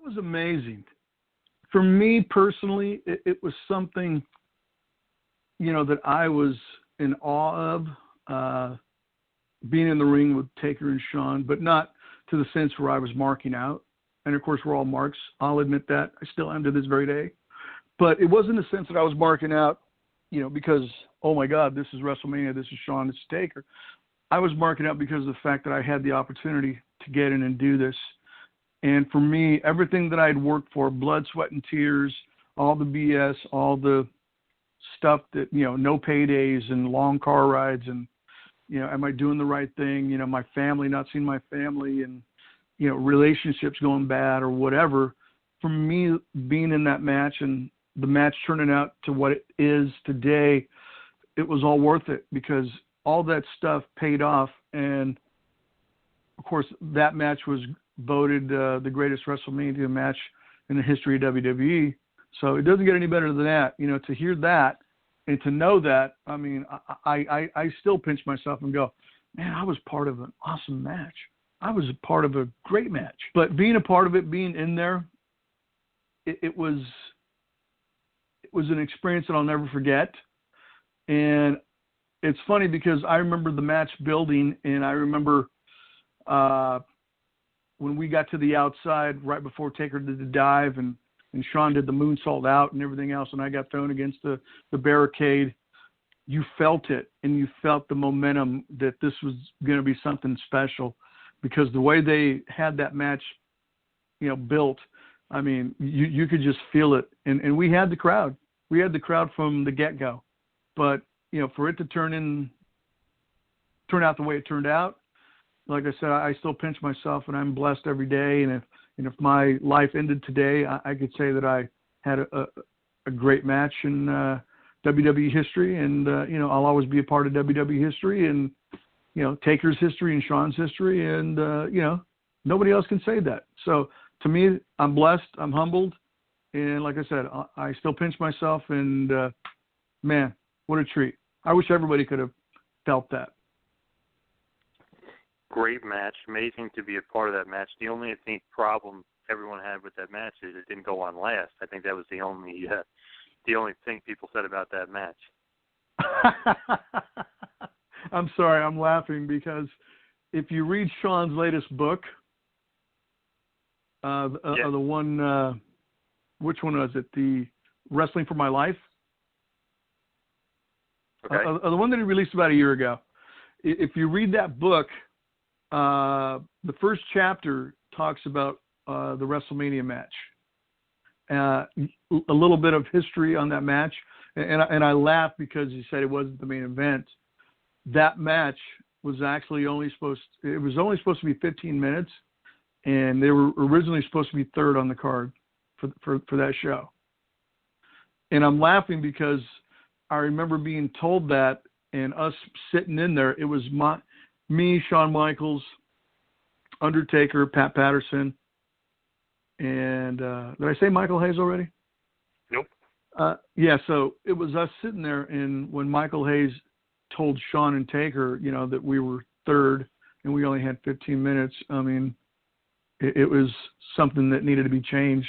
was amazing. For me personally, it was something, that I was in awe of, being in the ring with Taker and Shawn, but not to the sense where I was marking out. And of course, we're all marks. I'll admit that. I still am to this very day. But it wasn't a sense that I was marking out, because, oh my God, this is WrestleMania, this is Shawn, this is Taker. I was marking out because of the fact that I had the opportunity to get in and do this. And for me, everything that I'd worked for, blood, sweat, and tears, all the BS, all the stuff that, no paydays and long car rides and, am I doing the right thing? My family, not seeing my family and, relationships going bad or whatever. For me, being in that match and the match turning out to what it is today, it was all worth it because all that stuff paid off. And of course, that match was voted the greatest WrestleMania match in the history of WWE. So it doesn't get any better than that. To hear that and to know that, I mean, I still pinch myself and go, man, I was part of an awesome match. I was a part of a great match. But being a part of it, being in there, it was an experience that I'll never forget. And it's funny because I remember the match building, and I remember when we got to the outside right before Taker did the dive and Shawn did the moonsault out and everything else, and I got thrown against the barricade, you felt it, and you felt the momentum that this was going to be something special because the way they had that match, built, I mean, you could just feel it. And we had the crowd. We had the crowd from the get-go. But, for it to turn out the way it turned out, like I said, I still pinch myself, and I'm blessed every day. And if my life ended today, I could say that I had a great match in WWE history, and I'll always be a part of WWE history, and Taker's history and Shawn's history, and nobody else can say that. So to me, I'm blessed, I'm humbled, and like I said, I still pinch myself, and man, what a treat! I wish everybody could have felt that. Great match. Amazing to be a part of that match. The only, I think, problem everyone had with that match is it didn't go on last. I think that was the only thing people said about that match. I'm sorry, I'm laughing because if you read Shawn's latest book, the one, which one was it? The Wrestling for My Life? Okay. The one that he released about a year ago. If you read that book, the first chapter talks about the WrestleMania match. A little bit of history on that match, and I laughed because he said it wasn't the main event. That match was actually only supposed to be 15 minutes, and they were originally supposed to be third on the card for that show. And I'm laughing because I remember being told that, and us sitting in there. It was me, Shawn Michaels, Undertaker, Pat Patterson, and did I say Michael Hayes already? Nope. Yeah, so it was us sitting there, and when Michael Hayes told Shawn and Taker, that we were third and we only had 15 minutes, I mean, it was something that needed to be changed,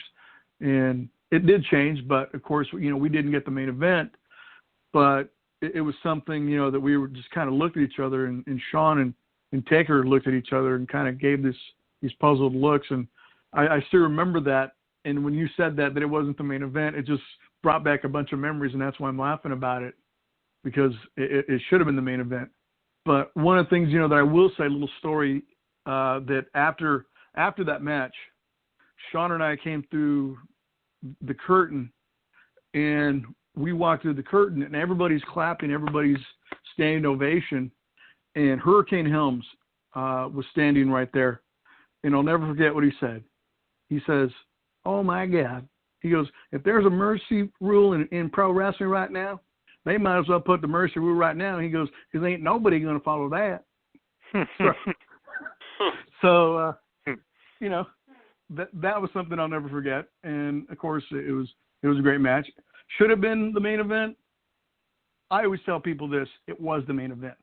and it did change, but of course, we didn't get the main event, but it was something, that we were just kind of looked at each other, and Shawn and Taker looked at each other and kind of gave these puzzled looks, and I still remember that. And when you said that it wasn't the main event, it just brought back a bunch of memories, and that's why I'm laughing about it, because it should have been the main event. But one of the things, that I will say, a little story, that after that match, Shawn and I came through the curtain, and we walked through the curtain, and everybody's clapping, everybody's standing ovation, and Hurricane Helms was standing right there. And I'll never forget what he said. He says, "Oh my God." He goes, "If there's a mercy rule in pro wrestling right now, they might as well put the mercy rule right now." He goes, "Because ain't nobody going to follow that." So that was something I'll never forget. And of course, it was a great match. Should have been the main event. I always tell people this: it was the main event.